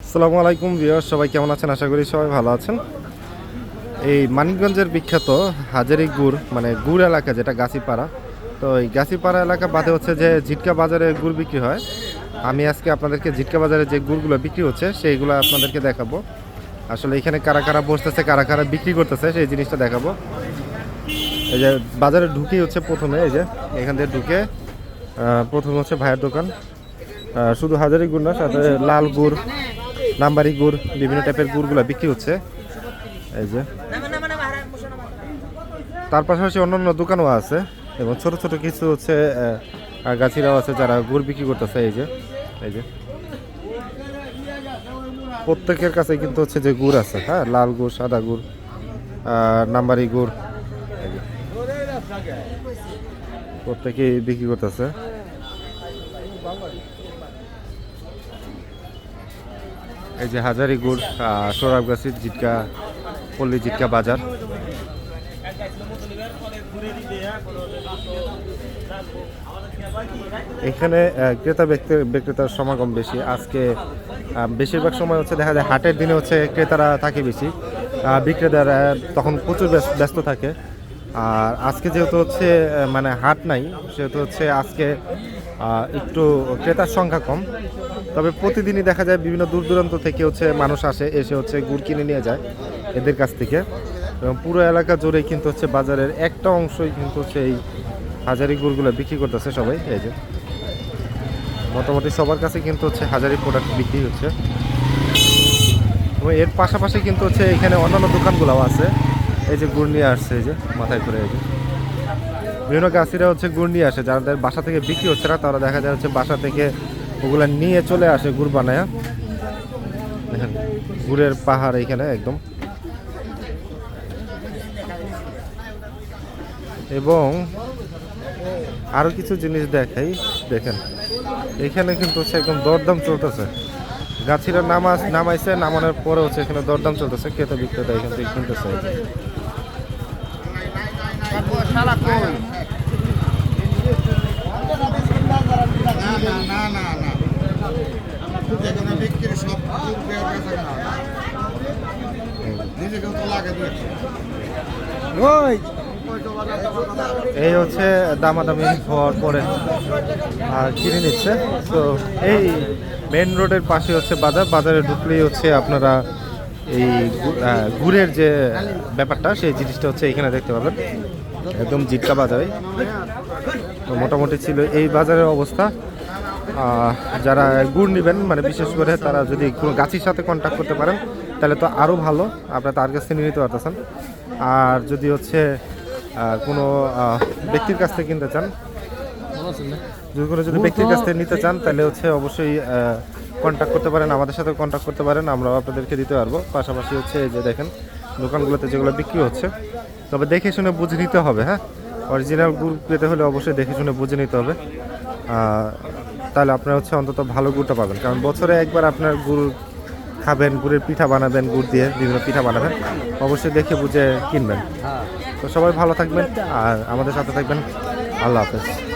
আসসালামু আলাইকুম ভিউয়ার্স, সবাই কেমন আছেন? আশা করি সবাই ভালো আছেন। এই মানিকগঞ্জের বিখ্যাত হাজারি গুড় মানে গুড় এলাকা যেটা গাছিপাড়া, তো এই গাছিপাড়া এলাকা বাদে হচ্ছে যে ঝিটকা বাজারে গুড় বিক্রি হয়। আমি আজকে আপনাদেরকে ঝিটকা বাজারে যে গুড়গুলো বিক্রি হচ্ছে সেইগুলো আপনাদেরকে দেখাবো। আসলে এখানে কারা কারা বসতেছে, কারা কারা বিক্রি করতেছে সেই জিনিসটা দেখাবো। এই যে বাজারে ঢুকেই হচ্ছে প্রথমে, এই যে এখান থেকে ঢুকে প্রথমে হচ্ছে ভাইয়ের দোকান। শুধু হাজারি গুড় না, সাথে লাল গুড়, নাম্বারি গুড়, বিভিন্ন টাইপের গুড়গুলো বিক্রি হচ্ছে। এই যে তার পাশাপাশি অন্যান্য দোকানও আছে এবং ছোট ছোট কিছু হচ্ছে গাছিরাও আছে যারা গুড় বিক্রি করতেছে। এই যে প্রত্যেকের কাছে কিন্তু হচ্ছে যে গুড় আছে, হ্যাঁ, লাল গুড়, সাদা গুড়, নাম্বারি গুড়, এই যে প্রত্যেকেই বিক্রি করতেছে। এই যে হাজারি গুড়, সোরাবগাছির ঝিটকা পল্লী ঝিটকা বাজার। এখানে ক্রেতা বিক্রেতার সমাগম বেশি আজকে। বেশিরভাগ সময় হচ্ছে দেখা যায় হাটের দিনে হচ্ছে ক্রেতারা থাকে বেশি, বিক্রেতারা তখন প্রচুর ব্যস্ত থাকে। আর আজকে যেহেতু হচ্ছে মানে হাট নাই, সেহেতু হচ্ছে আজকে একটু ক্রেতার সংখ্যা কম। তবে প্রতিদিনই দেখা যায় বিভিন্ন দূর দূরান্ত থেকে হচ্ছে মানুষ এসে হচ্ছে গুড় কিনে নিয়ে যায় এদের কাছ থেকে। এবং পুরো এলাকা জুড়েই কিন্তু হচ্ছে বাজারের একটা অংশই কিন্তু হচ্ছে এই হাজারি গুড়গুলো বিক্রি করতেছে সবাই। এই যে মোটামুটি সবার কাছে কিন্তু হচ্ছে হাজারি প্রোডাক্ট বিক্রি হচ্ছে। এবং এর পাশাপাশি কিন্তু হচ্ছে এখানে অন্যান্য দোকানগুলোও আছে। এই যে গুড় নিয়ে আসছে, এই যে মাথায় করে, এই যে বিভিন্ন গাছিরা হচ্ছে গুড় নিয়ে আসে, যাদের বাসা থেকে বিক্রি হচ্ছে না তারা দেখা যায় হচ্ছে বাসা থেকে ওগুলা নিয়ে চলে আসে গুড় বানায়। দেখেন গুড়ের পাহাড় এখানে একদম। এবং আরো কিছু জিনিস দেখাই, দেখেন এখানে কিন্তু হচ্ছে একদম দরদাম চলতেছে। গাছিরা নামাইছে, নামানোর পরে হচ্ছে এখানে দরদাম চলতেছে, ক্রেতা বিক্রেতা এখান থেকে কিনতেছে। এই হচ্ছে দামাদামি হওয়ার পরে কিনে নিচ্ছে। তো এই মেন রোডের পাশে হচ্ছে বাজারে ঢুকলেই হচ্ছে আপনারা এই গুড়ের যে ব্যাপারটা সেই জিনিসটা হচ্ছে এখানে দেখতে পাবেন, একদম ঝিটকা বাজারে। তো মোটামুটি ছিল এই বাজারের অবস্থা। যারা গুড় নেবেন মানে বিশেষ করে তারা যদি কোনো গাছির সাথে কন্ট্যাক্ট করতে পারেন তাহলে তো আরও ভালো, আপনারা তার কাছ থেকে নিতে পারতেছেন। আর যদি হচ্ছে কোনো ব্যক্তির কাছ থেকে কিনতে চান, যদি ব্যক্তির কাছ থেকে নিতে চান তাহলে হচ্ছে অবশ্যই কন্ট্যাক্ট করতে পারেন, আমাদের সাথে কন্ট্যাক্ট করতে পারেন, আমরাও আপনাদেরকে দিতে পারবো। পাশাপাশি হচ্ছে এই যে দেখেন দোকানগুলোতে যেগুলো বিক্রি হচ্ছে, তবে দেখে শুনে বুঝে নিতে হবে, হ্যাঁ, অরিজিনাল গুড় পেতে হলে অবশ্যই দেখে শুনে বুঝে নিতে হবে। তাহলে আপনারা হচ্ছে অন্তত ভালো গুড়টা পাবেন, কারণ বছরে একবার আপনার গুড় খাবেন, গুড়ের পিঠা বানাবেন, গুড় দিয়ে বিভিন্ন পিঠা বানাবেন, অবশ্যই দেখে বুঝে কিনবেন। তো সবাই ভালো থাকবেন আর আমাদের সাথে থাকবেন। আল্লাহ হাফেজ।